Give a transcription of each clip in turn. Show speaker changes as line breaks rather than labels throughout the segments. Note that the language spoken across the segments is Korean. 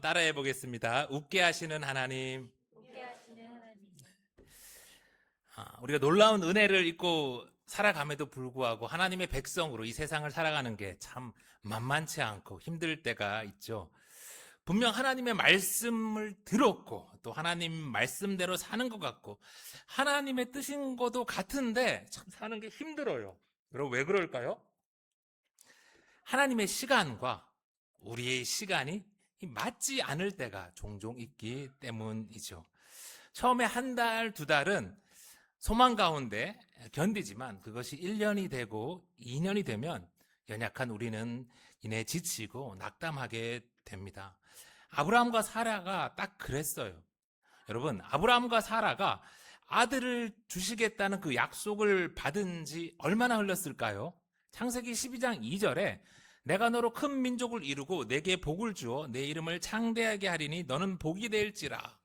따라해 보겠습니다. 웃게 하시는 하나님. 우리가 놀라운 은혜를 입고 살아감에도 불구하고 하나님의 백성으로 이 세상을 살아가는 게 참 만만치 않고 힘들 때가 있죠. 분명 하나님의 말씀을 들었고 또 하나님 말씀대로 사는 것 같고 하나님의 뜻인 것도 같은데 참 사는 게 힘들어요. 여러분 왜 그럴까요? 하나님의 시간과 우리의 시간이 맞지 않을 때가 종종 있기 때문이죠. 처음에 한 달, 두 달은 소망 가운데 견디지만 그것이 1년이 되고 2년이 되면 연약한 우리는 이내 지치고 낙담하게 됩니다. 아브라함과 사라가 딱 그랬어요. 여러분, 아브라함과 사라가 아들을 주시겠다는 그 약속을 받은 지 얼마나 흘렀을까요? 창세기 12장 2절에 내가 너로 큰 민족을 이루고 내게 복을 주어 내 이름을 창대하게 하리니 너는 복이 될지라.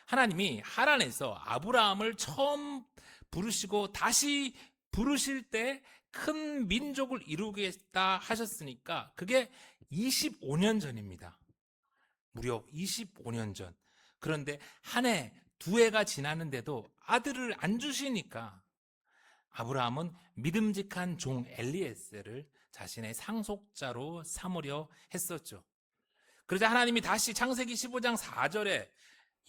하나님이 하란에서 아브라함을 처음 부르시고 다시 부르실 때 큰 민족을 이루겠다 하셨으니까 그게 25년 전입니다. 무려 25년 전. 그런데 한 해, 두 해가 지났는데도 아들을 안 주시니까 아브라함은 믿음직한 종 엘리에셀을 자신의 상속자로 삼으려 했었죠. 그러자 하나님이 다시 창세기 15장 4절에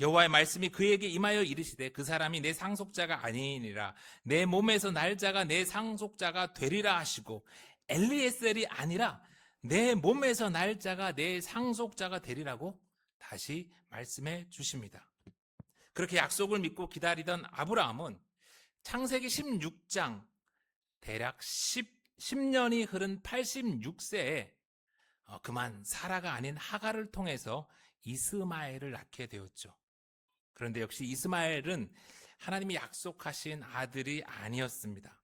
여호와의 말씀이 그에게 임하여 이르시되 그 사람이 내 상속자가 아니니라 내 몸에서 날 자가 내 상속자가 되리라 하시고 엘리에셀이 아니라 내 몸에서 날 자가 내 상속자가 되리라고 다시 말씀해 주십니다. 그렇게 약속을 믿고 기다리던 아브라함은 창세기 16장 대략 10년이 흐른 86세에 그만 사라가 아닌 하갈을 통해서 이스마엘을 낳게 되었죠. 그런데 역시 이스마엘은 하나님이 약속하신 아들이 아니었습니다.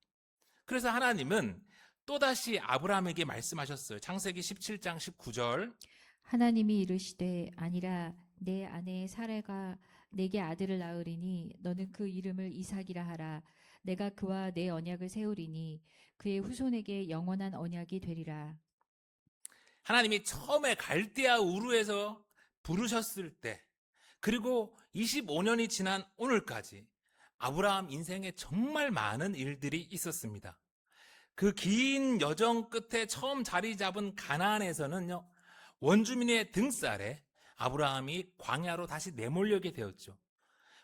그래서 하나님은 또다시 아브라함에게 말씀하셨어요. 창세기 17장 19절.
하나님이 이르시되 아니라 내 아내 사라가 내게 아들을 낳으리니 너는 그 이름을 이삭이라 하라. 내가 그와 내 언약을 세우리니 그의 후손에게 영원한 언약이 되리라.
하나님이 처음에 갈대아 우르에서 부르셨을 때 그리고 25년이 지난 오늘까지 아브라함 인생에 정말 많은 일들이 있었습니다. 그 긴 여정 끝에 처음 자리 잡은 가나안에서는요, 원주민의 등살에 아브라함이 광야로 다시 내몰려게 되었죠.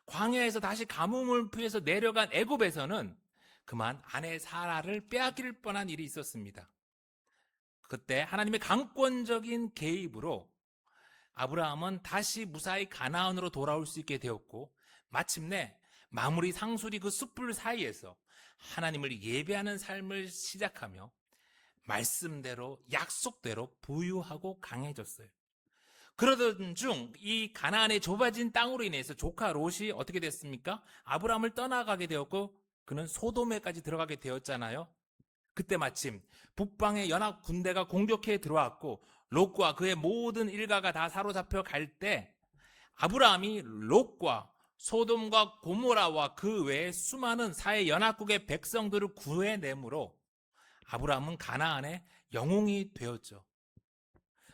광야에서 다시 가뭄을 피해서 내려간 애굽에서는 그만 아내 사라를 빼앗길 뻔한 일이 있었습니다. 그때 하나님의 강권적인 개입으로 아브라함은 다시 무사히 가나안으로 돌아올 수 있게 되었고 마침내 마무리 상수리 그 숯불 사이에서 하나님을 예배하는 삶을 시작하며 말씀대로 약속대로 부유하고 강해졌어요. 그러던 중 이 가나안의 좁아진 땅으로 인해서 조카 롯이 어떻게 됐습니까? 아브라함을 떠나가게 되었고 그는 소돔에까지 들어가게 되었잖아요. 그때 마침 북방의 연합 군대가 공격해 들어왔고 롯과 그의 모든 일가가 다 사로잡혀 갈 때 아브라함이 롯과 소돔과 고모라와 그 외에 수많은 사해 연합국의 백성들을 구해내므로 아브라함은 가나안의 영웅이 되었죠.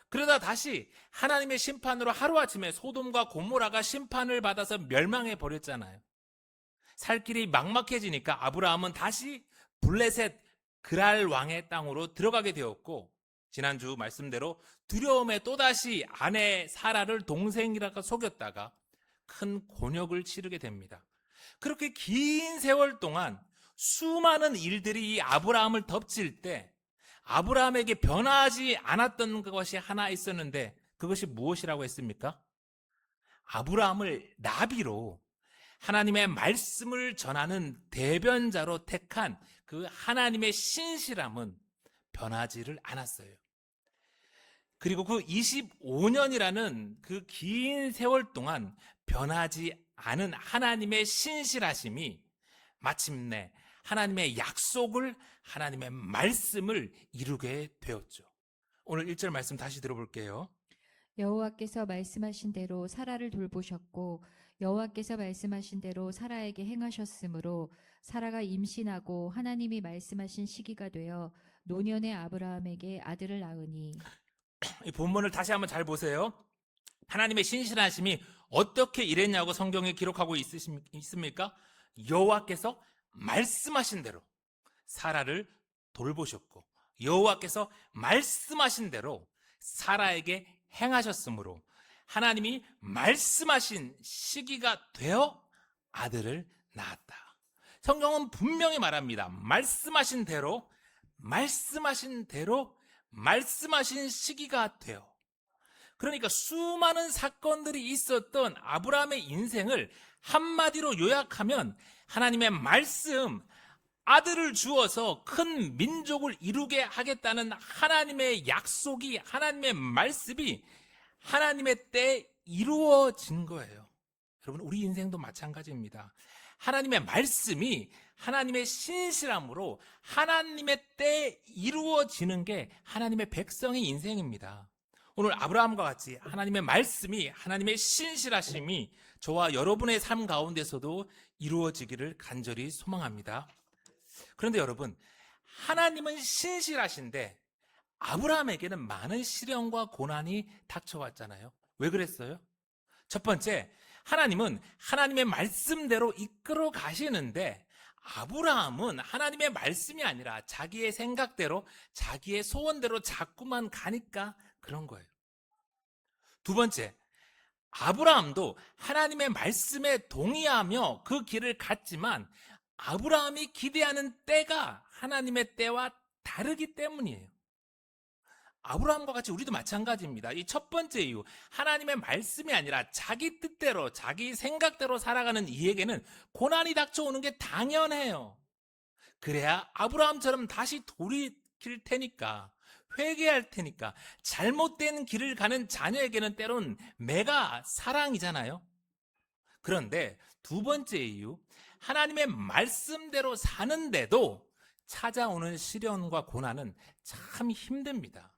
그러다 다시 하나님의 심판으로 하루아침에 소돔과 고모라가 심판을 받아서 멸망해 버렸잖아요. 살 길이 막막해지니까 아브라함은 다시 블레셋 그랄 왕의 땅으로 들어가게 되었고 지난주 말씀대로 두려움에 또다시 아내 사라를 동생이라고 속였다가 큰 곤욕을 치르게 됩니다. 그렇게 긴 세월 동안 수많은 일들이 이 아브라함을 덮칠 때 아브라함에게 변하지 않았던 것이 하나 있었는데 그것이 무엇이라고 했습니까? 아브라함을 나비로 하나님의 말씀을 전하는 대변자로 택한 그 하나님의 신실함은 변하지를 않았어요. 그리고 그 25년이라는 그 긴 세월 동안 변하지 않은 하나님의 신실하심이 마침내 하나님의 약속을, 하나님의 말씀을 이루게 되었죠. 오늘 1절 말씀 다시 들어볼게요.
여호와께서 말씀하신 대로 사라를 돌보셨고 여호와께서 말씀하신 대로 사라에게 행하셨으므로 사라가 임신하고 하나님이 말씀하신 시기가 되어 노년의 아브라함에게 아들을 낳으니.
이 본문을 다시 한번 잘 보세요. 하나님의 신실하심이 어떻게 이랬냐고 성경에 기록하고 있습니까? 여호와께서 말씀하신 대로 사라를 돌보셨고 여호와께서 말씀하신 대로 사라에게 행하셨으므로 하나님이 말씀하신 시기가 되어 아들을 낳았다. 성경은 분명히 말합니다. 말씀하신 대로 말씀하신 시기가 되어. 그러니까 수많은 사건들이 있었던 아브라함의 인생을 한마디로 요약하면 하나님의 말씀, 아들을 주어서 큰 민족을 이루게 하겠다는 하나님의 약속이, 하나님의 말씀이 하나님의 때에 이루어진 거예요. 여러분, 우리 인생도 마찬가지입니다. 하나님의 말씀이 하나님의 신실함으로 하나님의 때에 이루어지는 게 하나님의 백성의 인생입니다. 오늘 아브라함과 같이 하나님의 말씀이, 하나님의 신실하심이 저와 여러분의 삶 가운데서도 이루어지기를 간절히 소망합니다. 그런데 여러분, 하나님은 신실하신데 아브라함에게는 많은 시련과 고난이 닥쳐왔잖아요. 왜 그랬어요? 첫 번째, 하나님은 하나님의 말씀대로 이끌어 가시는데 아브라함은 하나님의 말씀이 아니라 자기의 생각대로, 자기의 소원대로 자꾸만 가니까 그런 거예요. 두 번째, 아브라함도 하나님의 말씀에 동의하며 그 길을 갔지만 아브라함이 기대하는 때가 하나님의 때와 다르기 때문이에요. 아브라함과 같이 우리도 마찬가지입니다. 이 첫 번째 이유, 하나님의 말씀이 아니라 자기 뜻대로, 자기 생각대로 살아가는 이에게는 고난이 닥쳐오는 게 당연해요. 그래야 아브라함처럼 다시 돌이킬 테니까, 회개할 테니까, 잘못된 길을 가는 자녀에게는 때론 매가 사랑이잖아요. 그런데 두 번째 이유, 하나님의 말씀대로 사는데도 찾아오는 시련과 고난은 참 힘듭니다.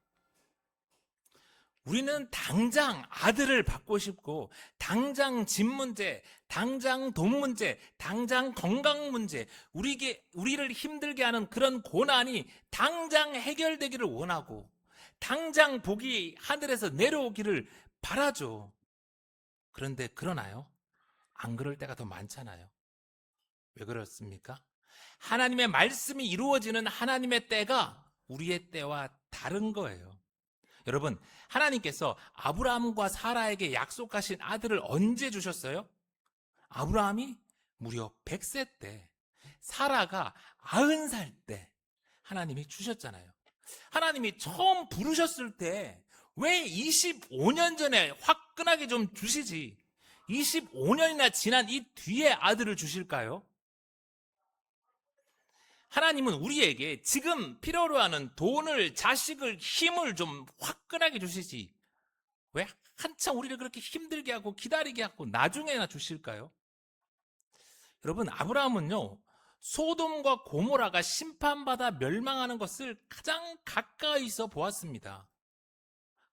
우리는 당장 아들을 받고 싶고, 당장 집 문제, 당장 돈 문제, 당장 건강 문제, 우리를 힘들게 하는 그런 고난이 당장 해결되기를 원하고, 당장 복이 하늘에서 내려오기를 바라죠. 그런데 그러나요? 안 그럴 때가 더 많잖아요. 왜 그렇습니까? 하나님의 말씀이 이루어지는 하나님의 때가 우리의 때와 다른 거예요. 여러분, 하나님께서 아브라함과 사라에게 약속하신 아들을 언제 주셨어요? 아브라함이 무려 100세 때, 사라가 90살 때 하나님이 주셨잖아요. 하나님이 처음 부르셨을 때 왜 25년 전에 화끈하게 좀 주시지 25년이나 지난 이 뒤에 아들을 주실까요? 하나님은 우리에게 지금 필요로 하는 돈을, 자식을, 힘을 좀 화끈하게 주시지 왜 한참 우리를 그렇게 힘들게 하고 기다리게 하고 나중에나 주실까요? 여러분, 아브라함은요, 소돔과 고모라가 심판받아 멸망하는 것을 가장 가까이서 보았습니다.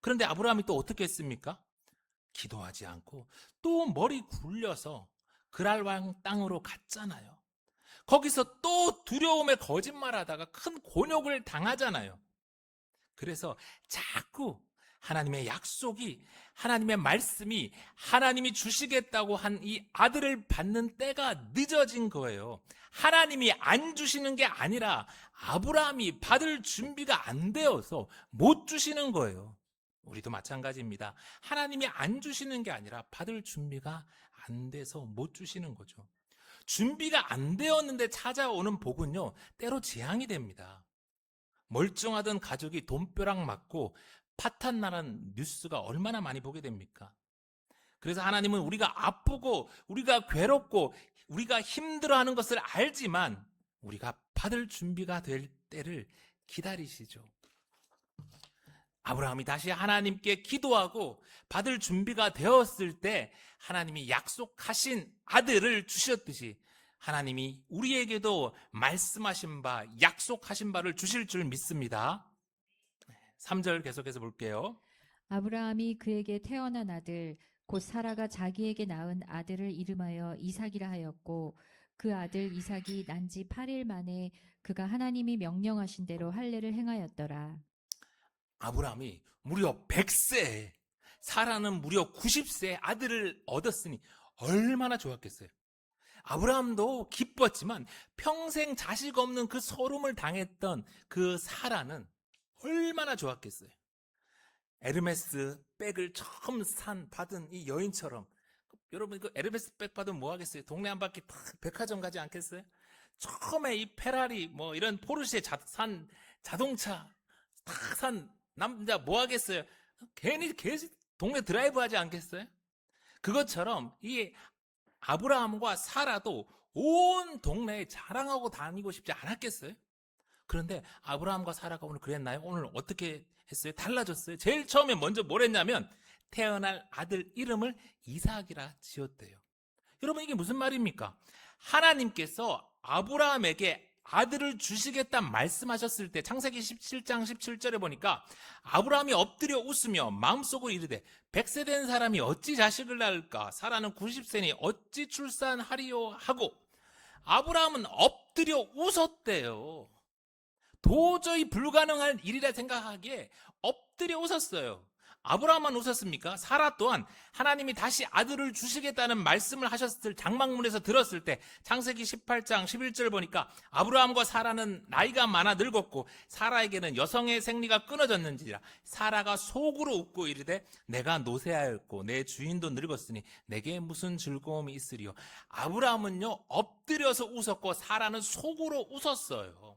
그런데 아브라함이 또 어떻게 했습니까? 기도하지 않고 또 머리 굴려서 그랄왕 땅으로 갔잖아요. 거기서 또 두려움에 거짓말하다가 큰 곤욕을 당하잖아요. 그래서 자꾸 하나님의 약속이, 하나님의 말씀이, 하나님이 주시겠다고 한 이 아들을 받는 때가 늦어진 거예요. 하나님이 안 주시는 게 아니라 아브라함이 받을 준비가 안 되어서 못 주시는 거예요. 우리도 마찬가지입니다. 하나님이 안 주시는 게 아니라 받을 준비가 안 돼서 못 주시는 거죠. 준비가 안 되었는데 찾아오는 복은요, 때로 재앙이 됩니다. 멀쩡하던 가족이 돈벼락 맞고 파탄나는 뉴스가 얼마나 많이 보게 됩니까? 그래서 하나님은 우리가 아프고 우리가 괴롭고 우리가 힘들어하는 것을 알지만 우리가 받을 준비가 될 때를 기다리시죠. 아브라함이 다시 하나님께 기도하고 받을 준비가 되었을 때 하나님이 약속하신 아들을 주셨듯이 하나님이 우리에게도 말씀하신 바, 약속하신 바를 주실 줄 믿습니다. 3절 계속해서 볼게요.
아브라함이 그에게 태어난 아들 곧 사라가 자기에게 낳은 아들을 이름하여 이삭이라 하였고 그 아들 이삭이 난 지 8일 만에 그가 하나님이 명령하신 대로 할례를 행하였더라.
아브라함이 무려 100세에 사라는 무려 90세의 아들을 얻었으니 얼마나 좋았겠어요. 아브라함도 기뻤지만 평생 자식 없는 그 소름을 당했던 그 사라는 얼마나 좋았겠어요. 에르메스 백을 처음 받은 이 여인처럼, 여러분 그 에르메스 백 받으면 뭐 하겠어요? 동네 한 바퀴 탁 백화점 가지 않겠어요? 처음에 이 페라리 뭐 이런 포르쉐 산 자동차 탁 산 남자 뭐 하겠어요? 괜히 동네 드라이브 하지 않겠어요? 그것처럼 이 아브라함과 사라도 온 동네에 자랑하고 다니고 싶지 않았겠어요? 그런데 아브라함과 사라가 오늘 그랬나요? 오늘 어떻게 했어요? 달라졌어요. 제일 처음에 먼저 뭘 했냐면 태어날 아들 이름을 이삭이라 지었대요. 여러분 이게 무슨 말입니까? 하나님께서 아브라함에게 아들을 주시겠다 말씀하셨을 때 창세기 17장 17절에 보니까 아브라함이 엎드려 웃으며 마음속으로 이르되 100세 된 사람이 어찌 자식을 낳을까? 사라는 90세니 어찌 출산하리요? 하고 아브라함은 엎드려 웃었대요. 도저히 불가능한 일이라 생각하기에 엎드려 웃었어요. 아브라함만 웃었습니까? 사라 또한 하나님이 다시 아들을 주시겠다는 말씀을 하셨을 장막문에서 들었을 때 창세기 18장 11절 보니까 아브라함과 사라는 나이가 많아 늙었고 사라에게는 여성의 생리가 끊어졌는지라 사라가 속으로 웃고 이르되 내가 노쇠하였고 내 주인도 늙었으니 내게 무슨 즐거움이 있으리요. 아브라함은요 엎드려서 웃었고 사라는 속으로 웃었어요.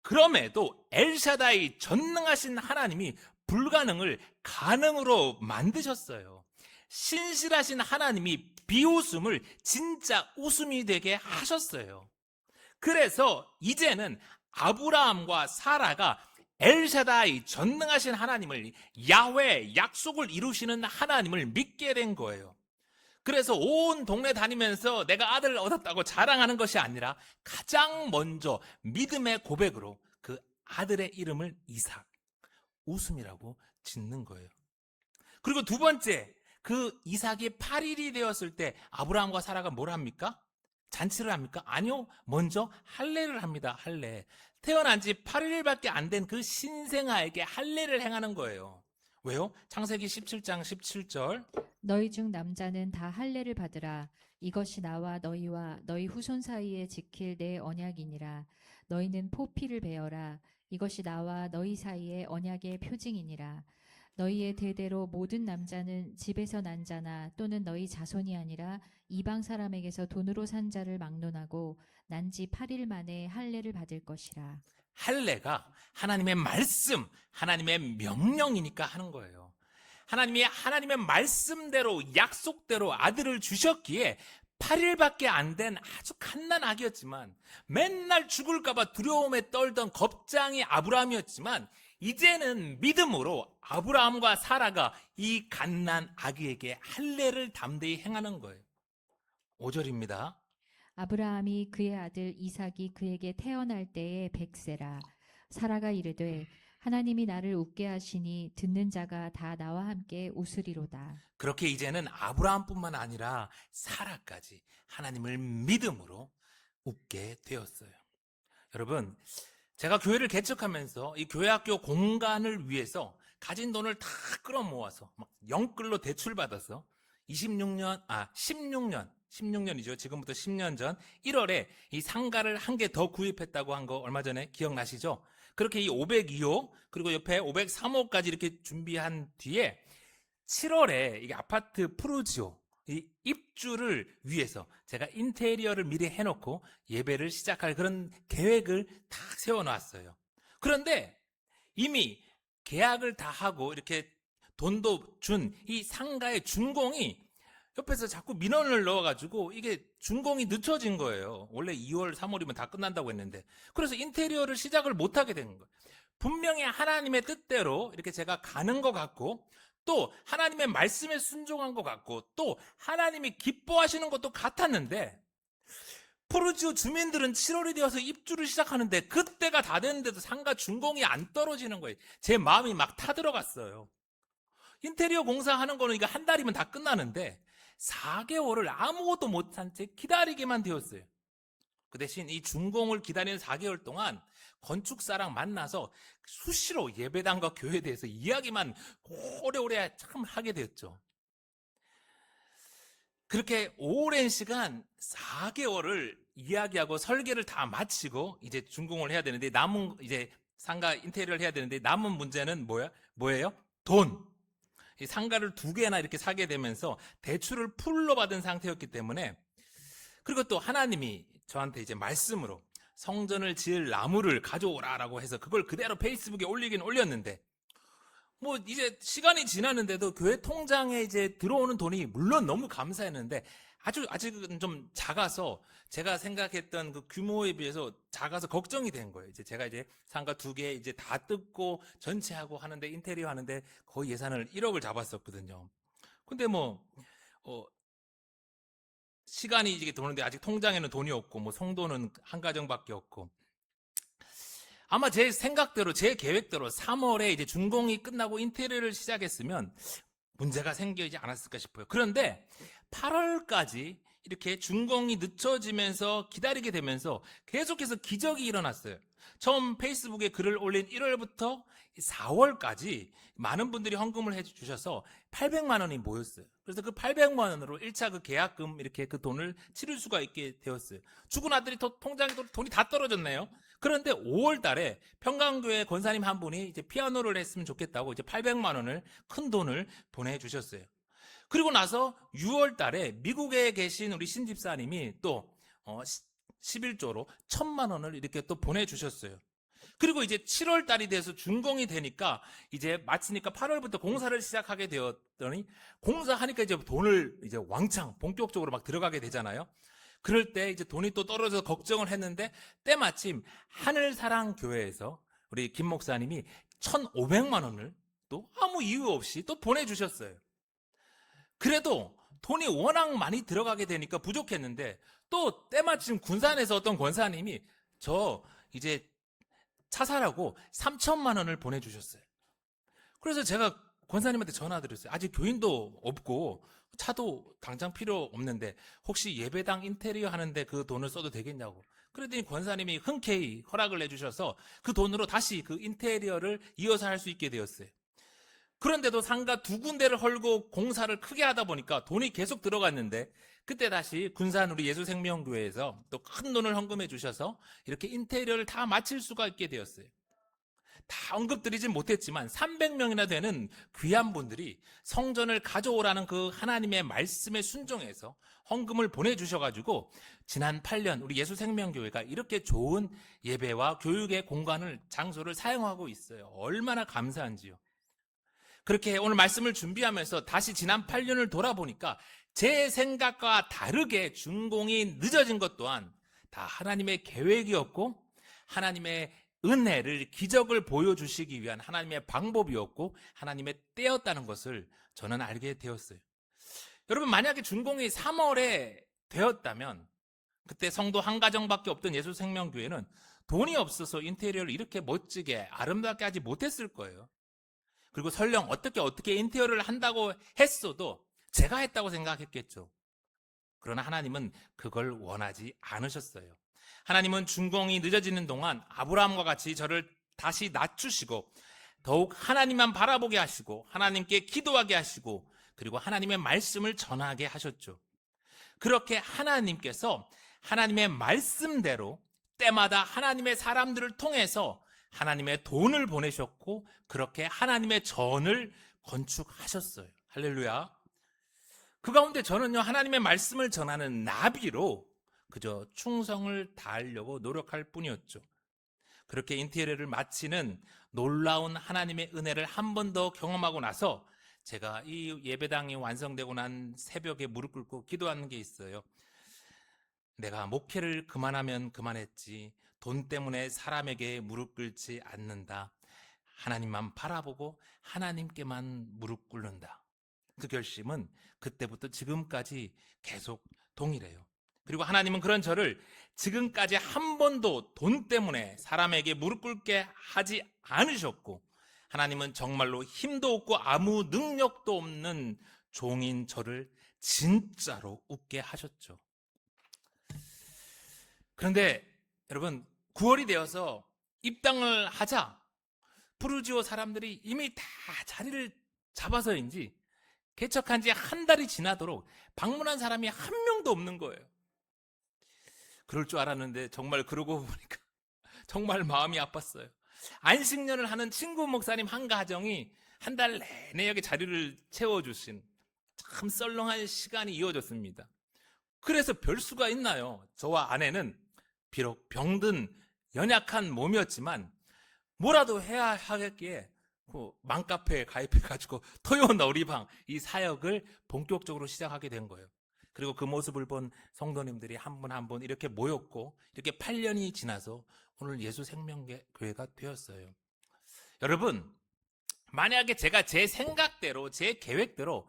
그럼에도 엘샤다이 전능하신 하나님이 불가능을 가능으로 만드셨어요. 신실하신 하나님이 비웃음을 진짜 웃음이 되게 하셨어요. 그래서 이제는 아브라함과 사라가 엘샤다이 전능하신 하나님을 야훼 약속을 이루시는 하나님을 믿게 된 거예요. 그래서 온 동네 다니면서 내가 아들을 얻었다고 자랑하는 것이 아니라 가장 먼저 믿음의 고백으로 그 아들의 이름을 이삭, 웃음이라고 짓는 거예요. 그리고 두 번째, 그 이삭이 8일이 되었을 때 아브라함과 사라가 뭘 합니까? 잔치를 합니까? 아니요. 먼저 할례를 합니다. 할례. 태어난 지 8일밖에 안 된 그 신생아에게 할례를 행하는 거예요. 왜요? 창세기 17장 17절.
너희 중 남자는 다 할례를 받으라. 이것이 나와 너희와 너희 후손 사이에 지킬 내 언약이니라. 너희는 포피를 베어라. 이것이 나와 너희 사이에 언약의 표징이니라. 너희의 대대로 모든 남자는 집에서 난 자나 또는 너희 자손이 아니라 이방 사람에게서 돈으로 산 자를 막론하고 난 지 8일 만에 할례를 받을 것이라.
할례가 하나님의 말씀, 하나님의 명령이니까 하는 거예요. 하나님이 하나님의 말씀대로 약속대로 아들을 주셨기에 8일밖에 안 된 아주 갓난 아기였지만 맨날 죽을까봐 두려움에 떨던 겁장이 아브라함이었지만 이제는 믿음으로 아브라함과 사라가 이 갓난 아기에게 할례를 담대히 행하는 거예요. 5절입니다.
아브라함이 그의 아들 이삭이 그에게 태어날 때에 100세라. 사라가 이르되 하나님이 나를 웃게 하시니 듣는 자가 다 나와 함께 웃으리로다.
그렇게 이제는 아브라함뿐만 아니라 사라까지 하나님을 믿음으로 웃게 되었어요. 여러분, 제가 교회를 개척하면서 이 교회학교 공간을 위해서 가진 돈을 다 끌어모아서 막 영끌로 대출받아서 16년이죠. 지금부터 10년 전 1월에 이 상가를 한 개 더 구입했다고 한 거 얼마 전에 기억나시죠? 그렇게 이 502호 그리고 옆에 503호까지 이렇게 준비한 뒤에 7월에 이게 아파트 프루지오 이 입주를 위해서 제가 인테리어를 미리 해놓고 예배를 시작할 그런 계획을 다 세워놨어요. 그런데 이미 계약을 다 하고 이렇게 돈도 준 이 상가의 준공이 옆에서 자꾸 민원을 넣어가지고 이게 준공이 늦춰진 거예요. 원래 2월, 3월이면 다 끝난다고 했는데. 그래서 인테리어를 시작을 못하게 된 거예요. 분명히 하나님의 뜻대로 이렇게 제가 가는 것 같고 또 하나님의 말씀에 순종한 것 같고 또 하나님이 기뻐하시는 것도 같았는데 포르지오 주민들은 7월이 되어서 입주를 시작하는데 그때가 다 됐는데도 상가 준공이 안 떨어지는 거예요. 제 마음이 막 타들어갔어요. 인테리어 공사하는 거는 이거 한 달이면 다 끝나는데 4개월을 아무것도 못한 채 기다리게만 되었어요. 그 대신 이 준공을 기다리는 4개월 동안 건축사랑 만나서 수시로 예배당과 교회에 대해서 이야기만 오래오래 참 하게 되었죠. 그렇게 오랜 시간 4개월을 이야기하고 설계를 다 마치고 이제 준공을 해야 되는데 남은 이제 상가 인테리어를 해야 되는데 남은 문제는 뭐예요? 돈. 이 상가를 2개나 이렇게 사게 되면서 대출을 풀로 받은 상태였기 때문에, 그리고 또 하나님이 저한테 이제 말씀으로 성전을 지을 나무를 가져오라라고 해서 그걸 그대로 페이스북에 올리긴 올렸는데, 뭐 이제 시간이 지났는데도 교회 통장에 이제 들어오는 돈이 물론 너무 감사했는데 아직은 좀 작아서, 제가 생각했던 그 규모에 비해서 작아서 걱정이 된 거예요. 이제 제가 이제 상가 2개 이제 다 뜯고 전체 하고 하는데, 인테리어 하는데 거의 예산을 1억을 잡았었거든요. 근데 시간이 이제 도는데 아직 통장에는 돈이 없고 뭐 성도는 한 가정밖에 없고, 아마 제 생각대로 제 계획대로 3월에 이제 준공이 끝나고 인테리어를 시작했으면 문제가 생기지 않았을까 싶어요. 그런데 8월까지 이렇게 준공이 늦춰지면서 기다리게 되면서 계속해서 기적이 일어났어요. 처음 페이스북에 글을 올린 1월부터 4월까지 많은 분들이 헌금을 해주셔서 800만 원이 모였어요. 그래서 그 800만 원으로 1차 그 계약금 이렇게 그 돈을 치를 수가 있게 되었어요. 죽은 아들이 통장에 돈이 다 떨어졌네요. 그런데 5월 달에 평강교회 권사님 한 분이 이제 피아노를 했으면 좋겠다고 이제 800만 원을 큰 돈을 보내주셨어요. 그리고 나서 6월 달에 미국에 계신 우리 신집사님이 또 11조로 1,000만 원을 이렇게 또 보내주셨어요. 그리고 이제 7월 달이 돼서 준공이 되니까 이제 마치니까 8월부터 공사를 시작하게 되었더니, 공사하니까 이제 돈을 이제 왕창 본격적으로 막 들어가게 되잖아요. 그럴 때 이제 돈이 또 떨어져서 걱정을 했는데, 때마침 하늘사랑교회에서 우리 김 목사님이 1,500만 원을 또 아무 이유 없이 또 보내주셨어요. 그래도 돈이 워낙 많이 들어가게 되니까 부족했는데, 또 때마침 군산에서 어떤 권사님이 저 이제 차 사라고 3천만 원을 보내주셨어요. 그래서 제가 권사님한테 전화드렸어요. 아직 교인도 없고 차도 당장 필요 없는데 혹시 예배당 인테리어 하는데 그 돈을 써도 되겠냐고. 그랬더니 권사님이 흔쾌히 허락을 해주셔서 그 돈으로 다시 그 인테리어를 이어서 할 수 있게 되었어요. 그런데도 상가 2군데를 헐고 공사를 크게 하다 보니까 돈이 계속 들어갔는데, 그때 다시 군산 우리 예수생명교회에서 또 큰 돈을 헌금해 주셔서 이렇게 인테리어를 다 마칠 수가 있게 되었어요. 다 언급드리진 못했지만 300명이나 되는 귀한 분들이 성전을 가져오라는 그 하나님의 말씀에 순종해서 헌금을 보내주셔가지고 지난 8년 우리 예수생명교회가 이렇게 좋은 예배와 교육의 공간을, 장소를 사용하고 있어요. 얼마나 감사한지요. 그렇게 오늘 말씀을 준비하면서 다시 지난 8년을 돌아보니까 제 생각과 다르게 준공이 늦어진 것 또한 다 하나님의 계획이었고, 하나님의 은혜를, 기적을 보여주시기 위한 하나님의 방법이었고, 하나님의 때였다는 것을 저는 알게 되었어요. 여러분, 만약에 준공이 3월에 되었다면 그때 성도 한 가정밖에 없던 예수생명교회는 돈이 없어서 인테리어를 이렇게 멋지게 아름답게 하지 못했을 거예요. 그리고 설령 어떻게 인테리어를 한다고 했어도 제가 했다고 생각했겠죠. 그러나 하나님은 그걸 원하지 않으셨어요. 하나님은 준공이 늦어지는 동안 아브라함과 같이 저를 다시 낮추시고 더욱 하나님만 바라보게 하시고 하나님께 기도하게 하시고 그리고 하나님의 말씀을 전하게 하셨죠. 그렇게 하나님께서 하나님의 말씀대로 때마다 하나님의 사람들을 통해서 하나님의 돈을 보내셨고, 그렇게 하나님의 전을 건축하셨어요. 할렐루야. 그 가운데 저는요, 하나님의 말씀을 전하는 나비로 그저 충성을 다하려고 노력할 뿐이었죠. 그렇게 인테리어를 마치는 놀라운 하나님의 은혜를 한 번 더 경험하고 나서 제가 이 예배당이 완성되고 난 새벽에 무릎 꿇고 기도하는 게 있어요. 내가 목회를 그만하면 그만했지 돈 때문에 사람에게 무릎 꿇지 않는다. 하나님만 바라보고 하나님께만 무릎 꿇는다. 그 결심은 그때부터 지금까지 계속 동일해요. 그리고 하나님은 그런 저를 지금까지 한 번도 돈 때문에 사람에게 무릎 꿇게 하지 않으셨고, 하나님은 정말로 힘도 없고 아무 능력도 없는 종인 저를 진짜로 웃게 하셨죠. 그런데 여러분, 9월이 되어서 입당을 하자 부르지오 사람들이 이미 다 자리를 잡아서인지 개척한 지 한 달이 지나도록 방문한 사람이 한 명도 없는 거예요. 그럴 줄 알았는데 정말 그러고 보니까 정말 마음이 아팠어요. 안식년을 하는 친구 목사님 한 가정이 한 달 내내 여기 자리를 채워주신 참 썰렁한 시간이 이어졌습니다. 그래서 별 수가 있나요? 저와 아내는 비록 병든 연약한 몸이었지만 뭐라도 해야 하겠기에 그 맘카페에 가입해가지고 토요 놀이방 이 사역을 본격적으로 시작하게 된 거예요. 그리고 그 모습을 본 성도님들이 한 분 한 분 이렇게 모였고 이렇게 8년이 지나서 오늘 예수 생명교회가 되었어요. 여러분, 만약에 제가 제 생각대로 제 계획대로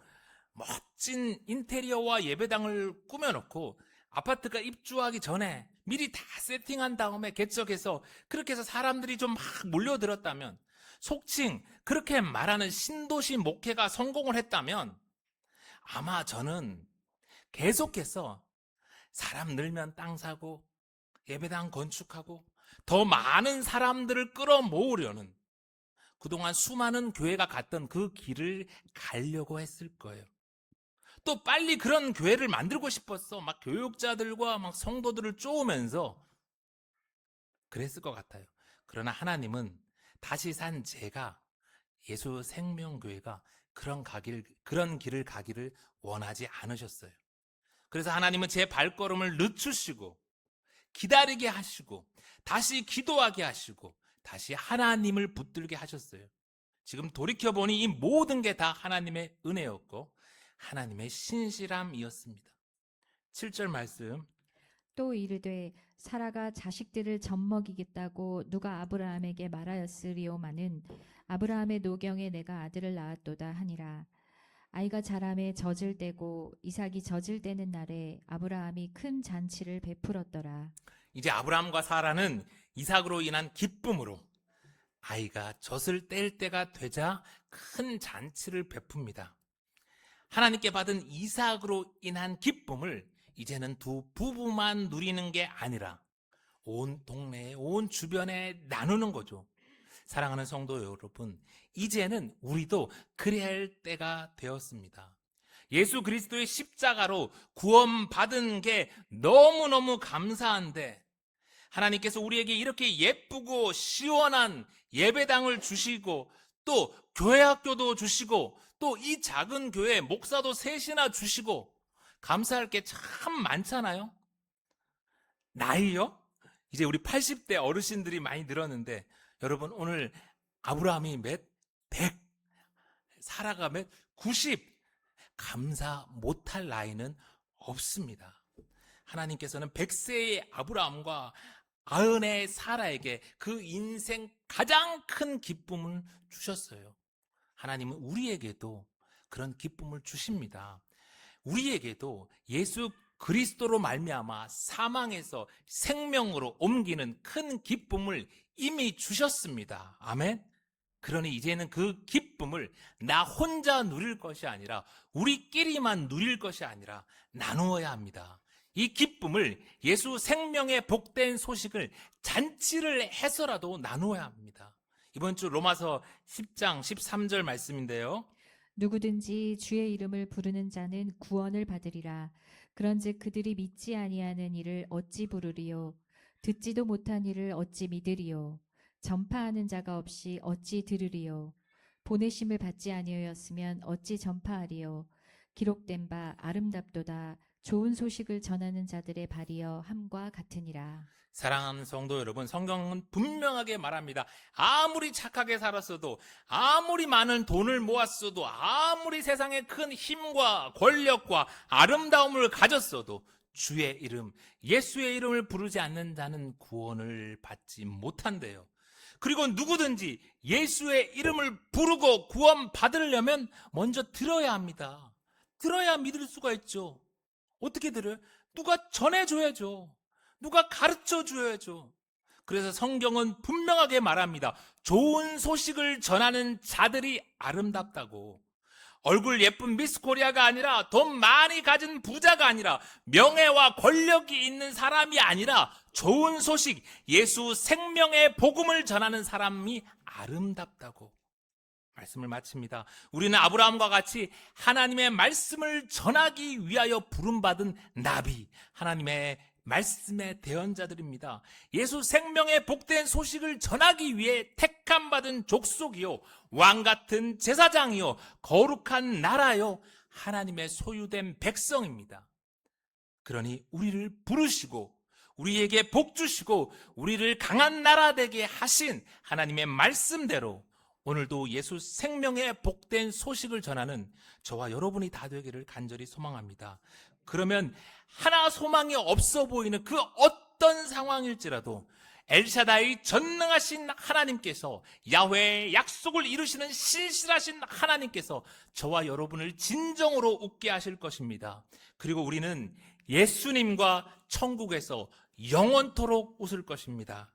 멋진 인테리어와 예배당을 꾸며놓고 아파트가 입주하기 전에 미리 다 세팅한 다음에 개척해서 그렇게 해서 사람들이 좀 막 몰려들었다면, 속칭 그렇게 말하는 신도시 목회가 성공을 했다면 아마 저는 계속해서 사람 늘면 땅 사고 예배당 건축하고 더 많은 사람들을 끌어모으려는 그동안 수많은 교회가 갔던 그 길을 가려고 했을 거예요. 또 빨리 그런 교회를 만들고 싶었어. 막 교육자들과 막 성도들을 쪼으면서 그랬을 것 같아요. 그러나 하나님은 다시 산 제가 예수 생명교회가 그런 길을 가기를 원하지 않으셨어요. 그래서 하나님은 제 발걸음을 늦추시고 기다리게 하시고 다시 기도하게 하시고 다시 하나님을 붙들게 하셨어요. 지금 돌이켜보니 이 모든 게 다 하나님의 은혜였고 하나님의 신실함이었습니다. 7절 말씀.
또 이르되 사라가 자식들을 젖먹이겠다고 누가 아브라함에게 말하였으리오마는 아브라함의 노경에 내가 아들을 낳았도다 하니라. 아이가 자라매 젖을 떼고 이삭이 젖을 떼는 날에 아브라함이 큰 잔치를 베풀었더라.
이제 아브라함과 사라는 이삭으로 인한 기쁨으로 아이가 젖을 뗄 때가 되자 큰 잔치를 베풉니다. 하나님께 받은 이삭으로 인한 기쁨을 이제는 두 부부만 누리는 게 아니라 온 동네에, 온 주변에 나누는 거죠. 사랑하는 성도 여러분, 이제는 우리도 그래야 할 때가 되었습니다. 예수 그리스도의 십자가로 구원받은 게 너무너무 감사한데 하나님께서 우리에게 이렇게 예쁘고 시원한 예배당을 주시고 또 교회학교도 주시고 또 이 작은 교회 목사도 셋이나 주시고 감사할 게 참 많잖아요. 나이요? 이제 우리 80대 어르신들이 많이 늘었는데 여러분 오늘 아브라함이 몇 100, 사라가 몇 90, 감사 못할 나이는 없습니다. 하나님께서는 100세의 아브라함과 90의 사라에게 그 인생 가장 큰 기쁨을 주셨어요. 하나님은 우리에게도 그런 기쁨을 주십니다. 우리에게도 예수 그리스도로 말미암아 사망에서 생명으로 옮기는 큰 기쁨을 이미 주셨습니다. 아멘. 그러니 이제는 그 기쁨을 나 혼자 누릴 것이 아니라 우리끼리만 누릴 것이 아니라 나누어야 합니다. 이 기쁨을 예수 생명의 복된 소식을 잔치를 해서라도 나누어야 합니다. 이번 주 로마서 10장 13절 말씀인데요.
누구든지 주의 이름을 부르는 자는 구원을 받으리라. 그런즉 그들이 믿지 아니하는 이를 어찌 부르리요? 듣지도 못한 이를 어찌 믿으리요? 전파하는 자가 없이 어찌 들으리요? 보내심을 받지 아니하였으면 어찌 전파하리요? 기록된 바 아름답도다. 좋은 소식을 전하는 자들의 발이여 함과 같으니라.
사랑하는 성도 여러분, 성경은 분명하게 말합니다. 아무리 착하게 살았어도, 아무리 많은 돈을 모았어도, 아무리 세상에 큰 힘과 권력과 아름다움을 가졌어도 주의 이름, 예수의 이름을 부르지 않는 자는 구원을 받지 못한대요. 그리고 누구든지 예수의 이름을 부르고 구원 받으려면 먼저 들어야 합니다. 들어야 믿을 수가 있죠. 어떻게 들어요? 누가 전해줘야죠. 누가 가르쳐 줘야죠. 그래서 성경은 분명하게 말합니다. 좋은 소식을 전하는 자들이 아름답다고. 얼굴 예쁜 미스 코리아가 아니라 돈 많이 가진 부자가 아니라 명예와 권력이 있는 사람이 아니라 좋은 소식, 예수 생명의 복음을 전하는 사람이 아름답다고 말씀을 마칩니다. 우리는 아브라함과 같이 하나님의 말씀을 전하기 위하여 부름받은 나비, 하나님의 말씀의 대언자들입니다. 예수 생명의 복된 소식을 전하기 위해 택함받은 족속이요, 왕같은 제사장이요, 거룩한 나라요, 하나님의 소유된 백성입니다. 그러니 우리를 부르시고 우리에게 복 주시고 우리를 강한 나라 되게 하신 하나님의 말씀대로 오늘도 예수 생명의 복된 소식을 전하는 저와 여러분이 다 되기를 간절히 소망합니다. 그러면 하나 소망이 없어 보이는 그 어떤 상황일지라도 엘샤다이 전능하신 하나님께서, 야훼의 약속을 이루시는 신실하신 하나님께서 저와 여러분을 진정으로 웃게 하실 것입니다. 그리고 우리는 예수님과 천국에서 영원토록 웃을 것입니다.